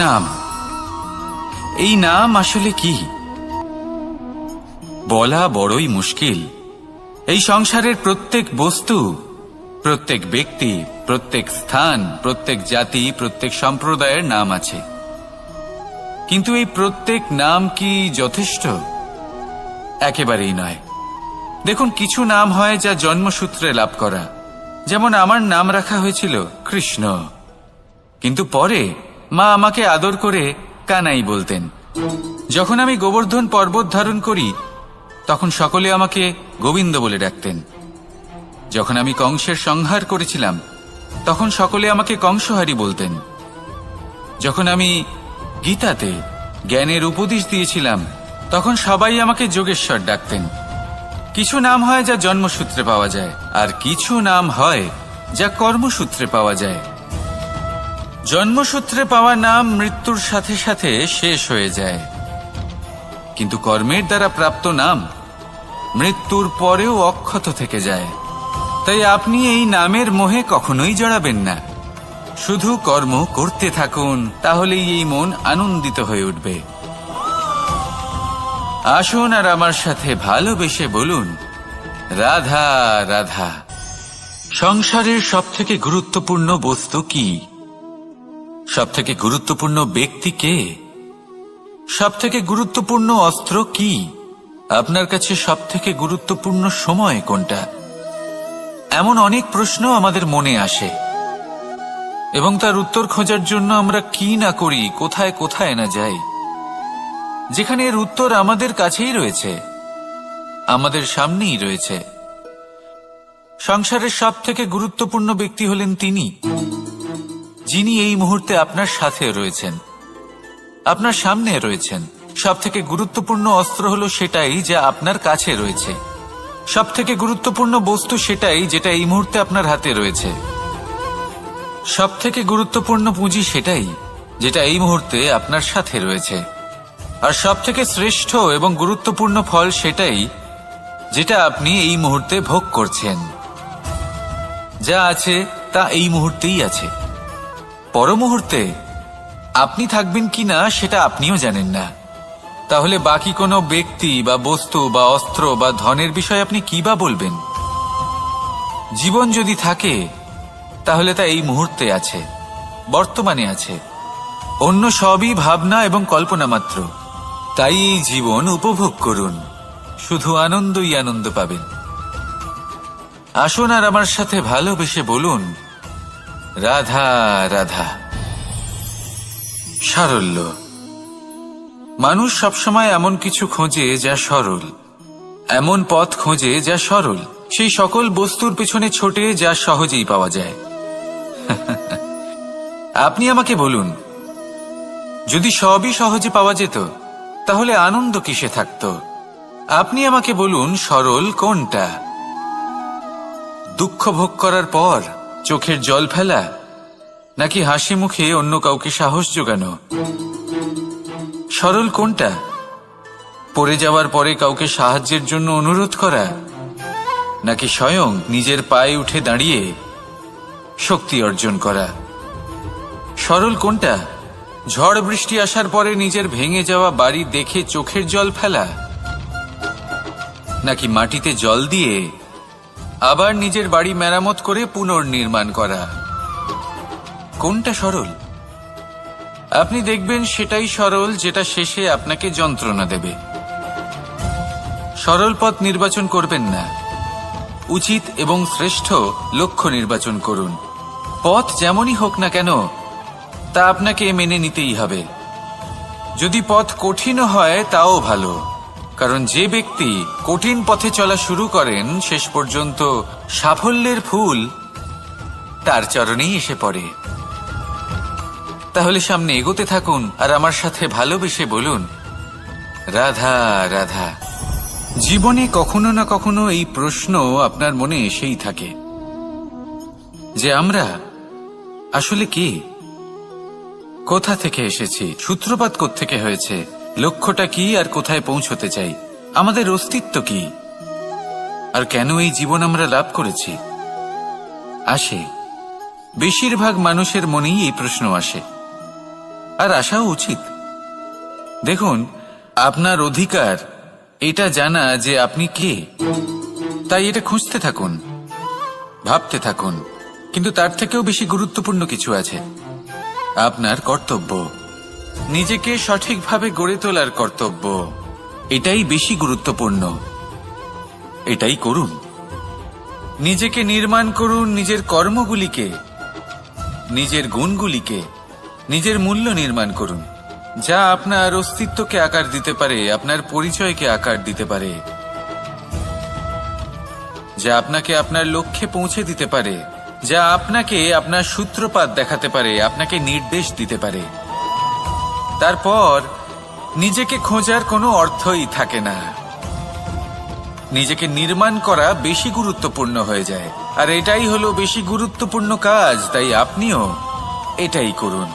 নাম, এই নাম আসলে কি বলা বড়ই মুশকিল। এই সংসারের প্রত্যেক বস্তু, প্রত্যেক ব্যক্তি, প্রত্যেক স্থান, প্রত্যেক জাতি, প্রত্যেক সম্প্রদায়ের নাম আছে, কিন্তু এই প্রত্যেক নাম কি যথেষ্ট? একেবারেই নয়। দেখুন, কিছু নাম হয় যা জন্মসূত্রে লাভ করা। যেমন আমার নাম রাখা হয়েছিল কৃষ্ণ, কিন্তু পরে মা আমাকে আদর করে কানাই বলতেন। যখন আমি গোবর্ধন পর্বত ধারণ করি তখন সকলে আমাকে গোবিন্দ বলে ডাকতেন। যখন আমি কংসের সংহার করেছিলাম তখন সকলে আমাকে কংসহারি বলতেন। যখন আমি গীতাতে জ্ঞানের উপদেশ দিয়েছিলাম তখন সবাই আমাকে যোগেশ্বর ডাকতেন। কিছু নাম হয় যা জন্মসূত্রে পাওয়া যায়, আর কিছু নাম হয় যা কর্মসূত্রে পাওয়া যায়। জন্মসূত্রে পাওয়া নাম মৃত্যুর সাথে সাথে শেষ হয়ে যায়, কিন্তু কর্মের দ্বারা প্রাপ্ত নাম মৃত্যুর পরেও অক্ষত থেকে যায়। তাই আপনি এই নামের মোহে কখনোই জড়াবেন না। শুধু কর্ম করতে থাকুন, তাহলেই এই মন আনন্দিত হয়ে উঠবে। আসুন আর আমার সাথে ভালোবেসে বলুন, রাধা রাধা। সংসারের সবথেকে গুরুত্বপূর্ণ বস্তু কি? সবথেকে গুরুত্বপূর্ণ ব্যক্তি কে? সবথেকে গুরুত্বপূর্ণ অস্ত্র কি? আপনার কাছে সবথেকে গুরুত্বপূর্ণ সময় কোনটা? এমন অনেক প্রশ্ন আমাদের মনে আসে, এবং তার উত্তর খোঁজার জন্য আমরা কি না করি, কোথায় কোথায় না যাই, যেখানে এর উত্তর আমাদের কাছেই রয়েছে, আমাদের সামনেই রয়েছে। সংসারের সবথেকে গুরুত্বপূর্ণ ব্যক্তি হলেন তিনি, যিনি এই মুহূর্তে আপনার সাথে রয়েছেন, আপনার সামনে রয়েছেন। সবথেকে গুরুত্বপূর্ণ অস্ত্র হলো সেটাই যা আপনার কাছে রয়েছে। সবথেকে গুরুত্বপূর্ণ বস্তু সেটাই যেটা এই মুহূর্তে আপনার হাতে রয়েছে। সবথেকে গুরুত্বপূর্ণ পুঁজি সেটাই যেটা এই মুহূর্তে আপনার সাথে রয়েছে। আর সবথেকে শ্রেষ্ঠ এবং গুরুত্বপূর্ণ ফল সেটাই যেটা আপনি এই মুহূর্তে ভোগ করছেন। যা আছে তা এই মুহূর্তেই আছে। পর মুহূর্তে আপনি থাকবেন কিনা সেটা আপনিও জানেন না। তাহলে বাকি কোনো ব্যক্তি বা বস্তু বা অস্ত্র বা ধনের বিষয়ে আপনি কি বা বলবেন? জীবন যদি থাকে তাহলে তা এই মুহূর্তে আছে, বর্তমানে আছে। অন্য সবই ভাবনা এবং কল্পনা মাত্র। তাই এই জীবন উপভোগ করুন, শুধু আনন্দই আনন্দ পাবেন। আসুন আর আমার সাথে ভালোবেসে বলুন, রাধা রাধা। সারল্য। মানুষ সবসময় এমন কিছু খোঁজে যা সরল, এমন পথ খোঁজে যা সরল, সেই সকল বস্তুর পেছনে ছোটে যা সহজেই পাওয়া যায়। আপনি আমাকে বলুন, যদি সবই সহজে পাওয়া যেত তাহলে আনন্দ কিসে থাকতো? আপনি আমাকে বলুন, সরল কোনটা? দুঃখ ভোগ করার পর চোখের জল ফেলা, নাকি হাসি মুখে অন্য কাউকে সাহস জোগানো? সরল কোনটা? পড়ে যাওয়ার পরে কাউকে সাহায্যের জন্য অনুরোধ করা, নাকি স্বয়ং নিজের পায়ে উঠে দাঁড়িয়ে শক্তি অর্জন করা? সরল কোনটা? ঝড় বৃষ্টি আসার পরে নিজের ভেঙে যাওয়া বাড়ি দেখে চোখের জল ফেলা, নাকি মাটিতে জল দিয়ে আবার নিজের বাড়ি মেরামত করে পুনর্নির্মাণ করা? কোনটা সরল? আপনি দেখবেন সেটাই সরল যেটা শেষে আপনাকে যন্ত্রণা দেবে। সরল পথ নির্বাচন করবেন না, উচিত এবং শ্রেষ্ঠ লক্ষ্য নির্বাচন করুন। পথ যেমনই হোক না কেন তা আপনাকে মেনে নিতেই হবে। যদি পথ কঠিনও হয় তাও ভালো, কারণ যে ব্যক্তি কঠিন পথে চলা শুরু করেন শেষ পর্যন্ত সাফল্যের ফুল তার চরণেই এসে পড়ে। তাহলে সামনে এগোতে থাকুন আর আমার সাথে ভালোবেসে বলুন, রাধা রাধা। জীবনে কখনো না কখনো এই প্রশ্ন আপনার মনে এসেই থাকে যে আমরা আসলে কে, কোথা থেকে এসেছি, সূত্রপাত কোত্থেকে হয়েছে, লক্ষ্যটা কি আর কোথায় পৌঁছতে চাই, আমাদের অস্তিত্ব কি, আর কেন এই জীবন আমরা লাভ করেছি। আসে, বেশিরভাগ মানুষের মনেই এই প্রশ্ন আসে। আর আসাও উচিত। দেখুন, আপনার অধিকার এটা জানা যে আপনি কে, তাই এটা খুঁজতে থাকুন, ভাবতে থাকুন। কিন্তু তার থেকেও বেশি গুরুত্বপূর্ণ কিছু আছে, আপনার কর্তব্য, নিজেকে সঠিকভাবে গড়ে তোলার কর্তব্য। এটাই বেশি গুরুত্বপূর্ণ, এটাই করুন। নিজেকে নির্মাণ করুন, নিজের কর্মগুলিকে, নিজের গুণগুলিকে, নিজের মূল্য নির্মাণ করুন, যা আপনার অস্তিত্বকে আকার দিতে পারে, আপনার পরিচয়কে আকার দিতে পারে, যা আপনাকে আপনার লক্ষ্যে পৌঁছে দিতে পারে, যা আপনাকে আপনার সূত্রপাত দেখাতে পারে, আপনাকে নির্দেশ দিতে পারে। তারপর নিজেকে খোঁজার কোনো অর্থই থাকে না। নিজেকে নির্মাণ করা বেশি গুরুত্বপূর্ণ হয়ে যায়, আর এটাই হলো বেশি গুরুত্বপূর্ণ কাজ। তাই আপনিও এটাই করুন,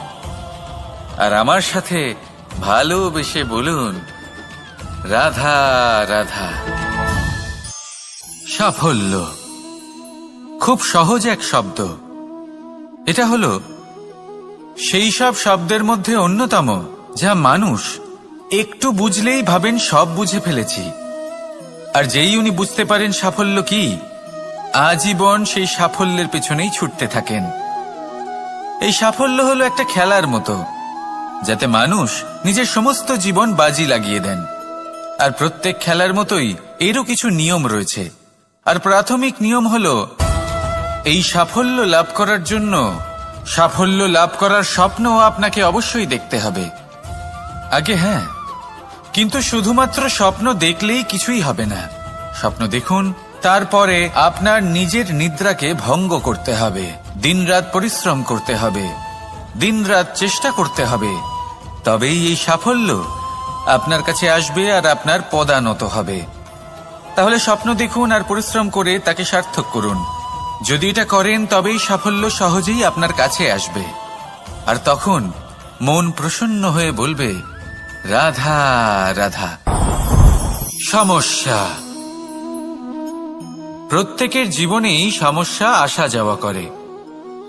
আর আমার সাথে ভালোবেসে বলুন, রাধা রাধা। সাফল্য খুব সহজ এক শব্দ। এটা হলো সেই সব শব্দের মধ্যে অন্যতম যা মানুষ একটু বুঝলেই ভাবেন সব বুঝে ফেলেছি। আর যেই উনি বুঝতে পারেন সাফল্য কি, আজীবন সেই সাফল্যের পেছনেই ছুটতে থাকেন। এই সাফল্য হলো একটা খেলার মতো, যাতে মানুষ নিজের সমস্ত জীবন বাজি লাগিয়ে দেন। আর প্রত্যেক খেলার মতোই এরও কিছু নিয়ম রয়েছে। আর প্রাথমিক নিয়ম হলো, এই সাফল্য লাভ করার জন্য সাফল্য লাভ করার স্বপ্ন আপনাকে অবশ্যই দেখতে হবে আগে। হ্যাঁ, কিন্তু শুধুমাত্র স্বপ্ন দেখলেই কিছুই হবে না। স্বপ্ন দেখুন, তারপরে আপনার নিজের নিদ্রাকে ভঙ্গ করতে হবে, দিনরাত পরিশ্রম করতে হবে, দিনরাত চেষ্টা করতে হবে। তবেই এই সাফল্য আপনার কাছে আসবে আর আপনার পদানত হবে। তাহলে স্বপ্ন দেখুন আর পরিশ্রম করে তাকে সার্থক করুন। যদি এটা করেন তবেই সাফল্য সহজেই আপনার কাছে আসবে। আর তখন মন প্রসন্ন হয়ে বলবে, রাধা রাধা। সমস্যা, প্রত্যেকের জীবনেই সমস্যা আসা যাওয়া করে,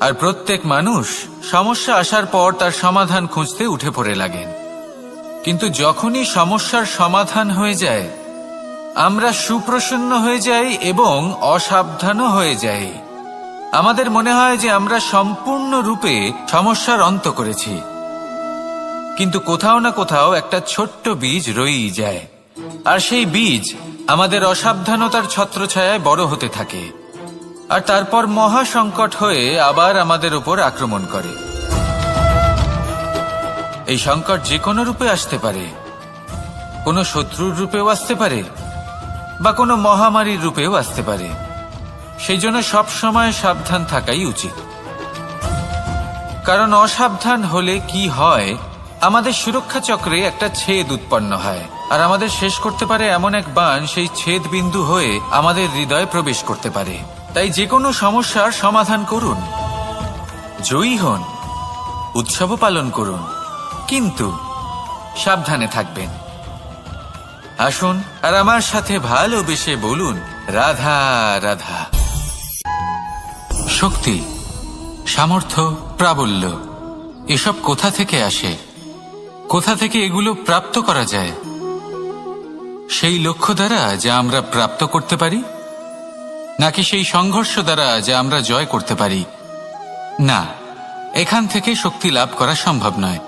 আর প্রত্যেক মানুষ সমস্যা আসার পর তার সমাধান খুঁজতে উঠে পড়ে লাগেন। কিন্তু যখনই সমস্যার সমাধান হয়ে যায়, আমরা সুপ্রসন্ন হয়ে যাই এবং অসাবধানও হয়ে যাই। আমাদের মনে হয় যে আমরা সম্পূর্ণরূপে সমস্যার অন্ত করেছি, কিন্তু কোথাও না কোথাও একটা ছোট্ট বীজ রয়েই যায়, আর সেই বীজ আমাদের অসাবধানতার ছত্রছায়ায় বড় হতে থাকে, আর তারপর মহা সংকট হয়ে আবার আমাদের উপর আক্রমণ করে। এই সংকট যে কোনো রূপে আসতে পারে, কোনো শত্রুর রূপেও আসতে পারে, বা কোনো মহামারীর রূপেও আসতে পারে। সেই জন্য সবসময় সাবধান থাকাই উচিত, কারণ অসাবধান হলে কি হয়, আমাদের সুরক্ষা চক্রে একটা ছেদ উৎপন্ন হয়, আর আমাদের শেষ করতে পারে এমন এক বাণ সেই ছেদ বিন্দু হয়ে আমাদের হৃদয়ে প্রবেশ করতে পারে। তাই যে কোনো সমস্যার সমাধান করুন, জয়ী হন, উৎসবও পালন করুন, কিন্তু সাবধানে থাকবেন। আসুন আর আমার সাথে ভালোবেসে বলুন, রাধা রাধা। শক্তি, সামর্থ্য, প্রাবল্য এসব কোথা থেকে আসে? কোথা থেকে এগুলো প্রাপ্ত করা যায়? সেই লক্ষ্য দ্বারা যা আমরা প্রাপ্ত করতে পারি, নাকি সেই সংঘর্ষ দ্বারা যা আমরা জয় করতে পারি? না, এখান থেকে শক্তি লাভ করা সম্ভব নয়।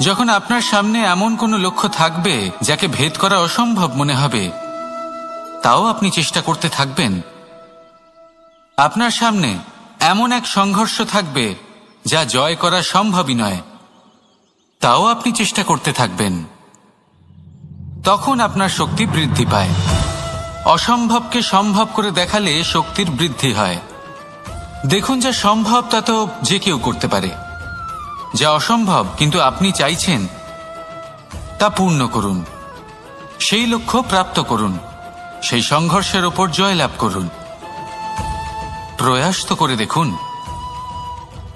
যখন আপনার সামনে এমন কোনো লক্ষ্য থাকবে যাকে ভেদ করা অসম্ভব মনে হবে, তাও আপনি চেষ্টা করতে থাকবেন। আপনার সামনে এমন এক সংঘর্ষ থাকবে যা জয় করা সম্ভবই নয়, তাও আপনি চেষ্টা করতে থাকবেন। তখন আপনার শক্তি বৃদ্ধি পায়। অসম্ভবকে সম্ভব করে দেখালে শক্তির বৃদ্ধি হয়। দেখুন, যা সম্ভব তা তো যে কেউ করতে পারে। যা অসম্ভব কিন্তু আপনি চাইছেন, তা পূর্ণ করুন। সেই লক্ষ্য প্রাপ্ত করুন, সেই সংঘর্ষের ওপর জয়লাভ করুন। প্রয়াস তো করে দেখুন।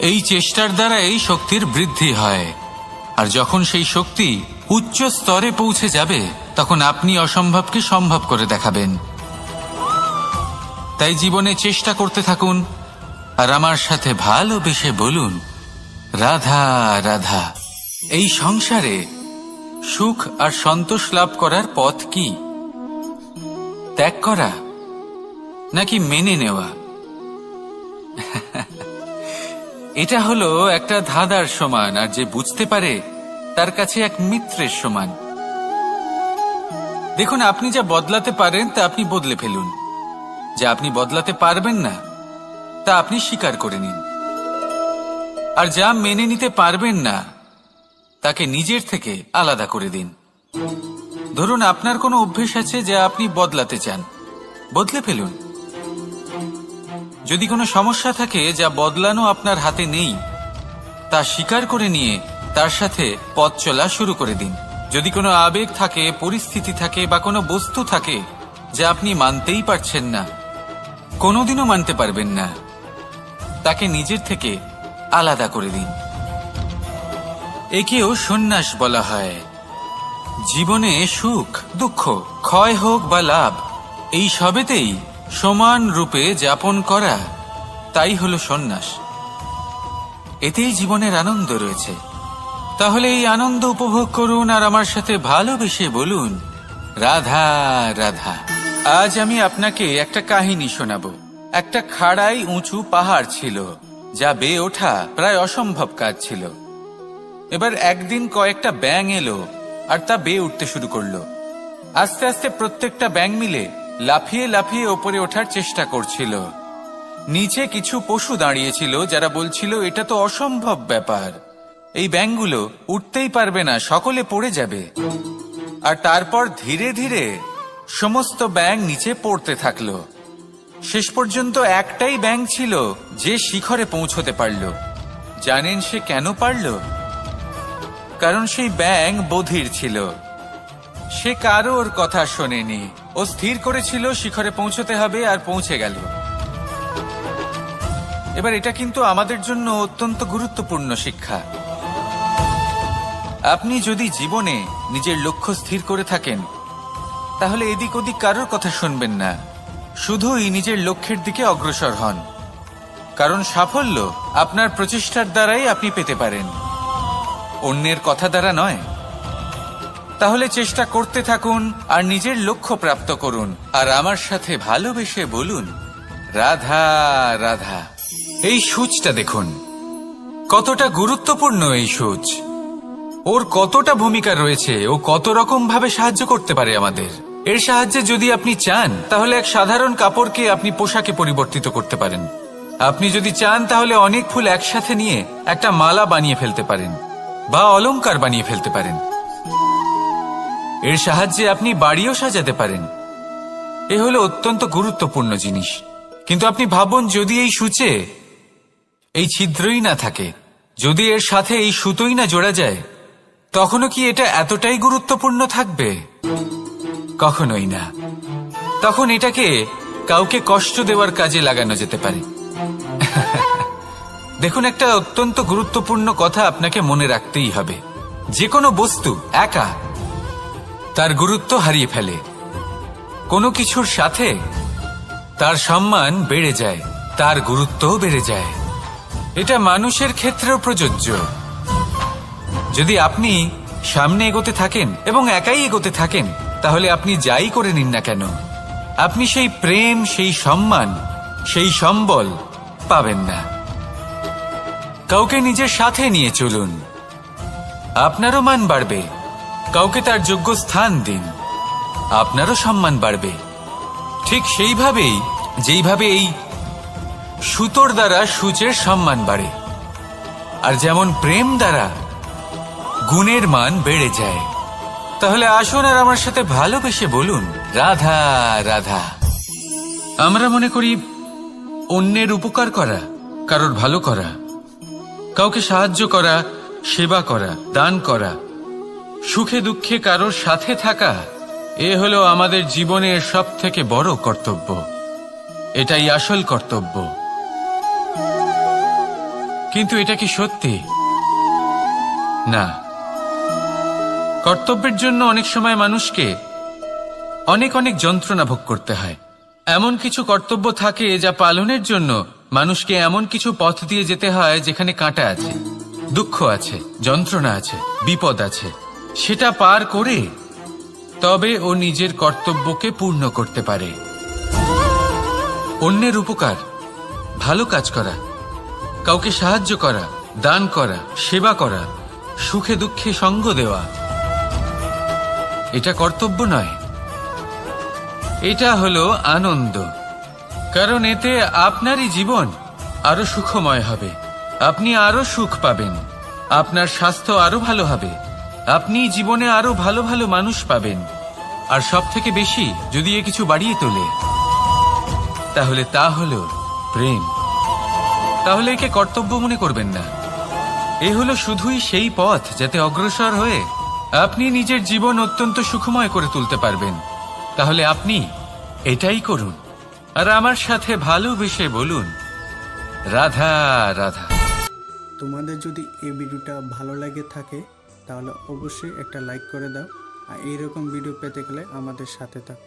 এই চেষ্টার দ্বারা এই শক্তির বৃদ্ধি হয়, আর যখন সেই শক্তি উচ্চ স্তরে পৌঁছে যাবে, তখন আপনি অসম্ভবকে সম্ভব করে দেখাবেন। তাই জীবনে চেষ্টা করতে থাকুন, আর আমার সাথে ভালোবেসে বলুন, রাধা রাধা। এই সংসারে সুখ আর সন্তোষ লাভ করার পথ কি? ত্যাগ করা নাকি মেনে নেওয়া? এটা হলো একটা ধাঁধার সমান, আর যে বুঝতে পারে তার কাছে এক মিত্রের সমান। দেখুন, আপনি যা বদলাতে পারেন তা আপনি বদলে ফেলুন, যা আপনি বদলাতে পারবেন না তা আপনি স্বীকার করে নিন, আর যা মেনে নিতে পারবেন না তাকে নিজের থেকে আলাদা করে দিন। ধরুন, আপনার কোনো অভ্যেস আছে যা আপনি বদলাতে চান, বদলে ফেলুন। যদি কোনো সমস্যা থাকে যা বদলানো আপনার হাতে নেই, তা স্বীকার করে নিয়ে তার সাথে পথ চলা শুরু করে দিন। যদি কোনো আবেগ থাকে, পরিস্থিতি থাকে বা কোনো বস্তু থাকে যা আপনি মানতেই পারছেন না, কোনোদিনও মানতে পারবেন না, তাকে নিজের থেকে আলাদা করে দিন। একেও সন্ন্যাস বলা হয়। জীবনে সুখ দুঃখ, ক্ষয় হোক বা লাভ, এই সবেতেই সমান রূপে যাপন করা, তাই হলো সন্ন্যাস। এতেই জীবনের আনন্দ রয়েছে। তাহলে এই আনন্দ উপভোগ করুন আর আমার সাথে ভালোবেসে বলুন, রাধা রাধা। আজ আমি আপনাকে একটা কাহিনী শোনাবো। একটা খাড়াই উঁচু পাহাড় ছিল, যা বেয়ে ওঠা প্রায় অসম্ভব কাজ ছিল। এবার একদিন কয়েকটা ব্যাঙ এলো আর তা বেয়ে উঠতে শুরু করলো। আস্তে আস্তে প্রত্যেকটা ব্যাঙ মিলে লাফিয়ে লাফিয়ে ওপরে ওঠার চেষ্টা করছিল। নিচে কিছু পশু দাঁড়িয়েছিল যারা বলছিল, এটা তো অসম্ভব ব্যাপার, এই ব্যাঙগুলো উঠতেই পারবে না, সকলে পড়ে যাবে। আর তারপর ধীরে ধীরে সমস্ত ব্যাঙ নিচে পড়তে থাকলো। শেষ পর্যন্ত একটাই ব্যাঙ ছিল যে শিখরে পৌঁছতে পারল। জানেন সে কেন পারল? কারণ সেই ব্যাঙ বধির ছিল। সে কারোর কথা শোনেনি। ও স্থির করেছিল শিখরে পৌঁছতে হবে, আর পৌঁছে গেল। এবার এটা কিন্তু আমাদের জন্য অত্যন্ত গুরুত্বপূর্ণ শিক্ষা। আপনি যদি জীবনে নিজের লক্ষ্য স্থির করে থাকেন, তাহলে এদিক ওদিক কারোর কথা শুনবেন না, শুধুই নিজের লক্ষ্যের দিকে অগ্রসর হন। কারণ সাফল্য আপনার প্রচেষ্টার দ্বারাই আপনি পেতে পারেন, অন্যের কথা দ্বারা নয়। তাহলে চেষ্টা করতে থাকুন আর নিজের লক্ষ্য প্রাপ্ত করুন। আর আমার সাথে ভালোবেসে বলুন, রাধা রাধা। এই সূচটা দেখুন, কতটা গুরুত্বপূর্ণ এই সূচ। ওর কতটা ভূমিকা রয়েছে, ও কত রকম ভাবে সাহায্য করতে পারে আমাদের। এর সাহায্যে যদি আপনি চান, তাহলে এক সাধারণ কাপড়কে আপনি পোশাকে পরিবর্তিত করতে পারেন। আপনি যদি চান, তাহলে অনেক ফুল একসাথে নিয়ে একটা মালা বানিয়ে ফেলতে পারেন, বা অলংকার বানিয়ে ফেলতে পারেন। এর সাহায্যে আপনি বাড়িও সাজাতে পারেন। এ হলো অত্যন্ত গুরুত্বপূর্ণ জিনিস। কিন্তু আপনি ভাবুন, যদি এই সূচে এই ছিদ্রই না থাকে, যদি এর সাথে এই সুতোই না জোড়া যায়, তখনও কি এটা এতটাই গুরুত্বপূর্ণ থাকবে? কখনোই না। তখন এটাকে কাউকে কষ্ট দেওয়ার কাজে লাগানো যেতে পারে। দেখুন, একটা অত্যন্ত গুরুত্বপূর্ণ কথা আপনাকে মনে রাখতেই হবে। যে কোনো বস্তু একা তার গুরুত্ব হারিয়ে ফেলে, কোনো কিছুর সাথে তার সম্মান বেড়ে যায়, তার গুরুত্বও বেড়ে যায়। এটা মানুষের ক্ষেত্রেও প্রযোজ্য। যদি আপনি সামনে এগোতে থাকেন এবং একাই এগোতে থাকেন, তাহলে আপনি যাই করে নিন না কেন, আপনি সেই প্রেম, সেই সম্মান, সেই সম্বল পাবেন না। কাউকে নিজের সাথে নিয়ে চলুন, আপনারও মান বাড়বে। কাউকে তার যোগ্য স্থান দিন, আপনারও সম্মান বাড়বে। ঠিক সেইভাবেই যেইভাবে এই সুতোর দ্বারা সূচের সম্মান বাড়ে, আর যেমন প্রেম দ্বারা গুণের মান বেড়ে যায়। তাহলে আসুন আর আমার সাথে ভালোবেসে বলুন, রাধা রাধা। আমরা মনে করি অন্যের উপকার করা, কারোর ভালো করা, কাউকে সাহায্য করা, সেবা করা, দান করা, সুখে দুঃখে কারোর সাথে থাকা, এ হলো আমাদের জীবনের সবথেকে বড় কর্তব্য। এটাই আসল কর্তব্য। কিন্তু এটা কি সত্যি? না। কর্তব্যের জন্য অনেক সময় মানুষকে অনেক অনেক যন্ত্রণা ভোগ করতে হয়। এমন কিছু কর্তব্য থাকে যা পালনের জন্য মানুষকে এমন কিছু পথ দিয়ে যেতে হয় যেখানে কাঁটা আছে, দুঃখ আছে, যন্ত্রণা আছে। বিপদ আছে, সেটা পার করে তবে ও নিজের কর্তব্যকে পূর্ণ করতে পারে। অন্যের উপকার, ভালো কাজ করা, কাউকে সাহায্য করা, দান করা, সেবা করা, সুখে দুঃখে সঙ্গ দেওয়া, এটা কর্তব্য নয়, এটা হলো আনন্দ। কারণ এতে আপনারই জীবন আরো সুখময় হবে, আপনি আরো সুখ পাবেন, আপনার স্বাস্থ্য আরো ভালো হবে, আপনি জীবনে আরো ভালো ভালো মানুষ পাবেন। আর সব থেকে বেশি যদি এ কিছু বাড়িয়ে তোলে, তাহলে তা হলো প্রেম। তাহলে একে কর্তব্য মনে করবেন না, এ হলো শুধুই সেই পথ যাতে অগ্রসর হয়ে আপনি নিজের জীবন অত্যন্ত সুখময় করে তুলতে পারবেন। তাহলে আপনি এটাই করুন, আর আমার সাথে ভালোবেসে বলুন, রাধা রাধা। তোমাদের যদি এই ভিডিওটা ভালো লাগে থাকে তাহলে অবশ্যই একটা লাইক করে দাও, আর এইরকম ভিডিও পেতে গেলে আমাদের সাথে থাকো।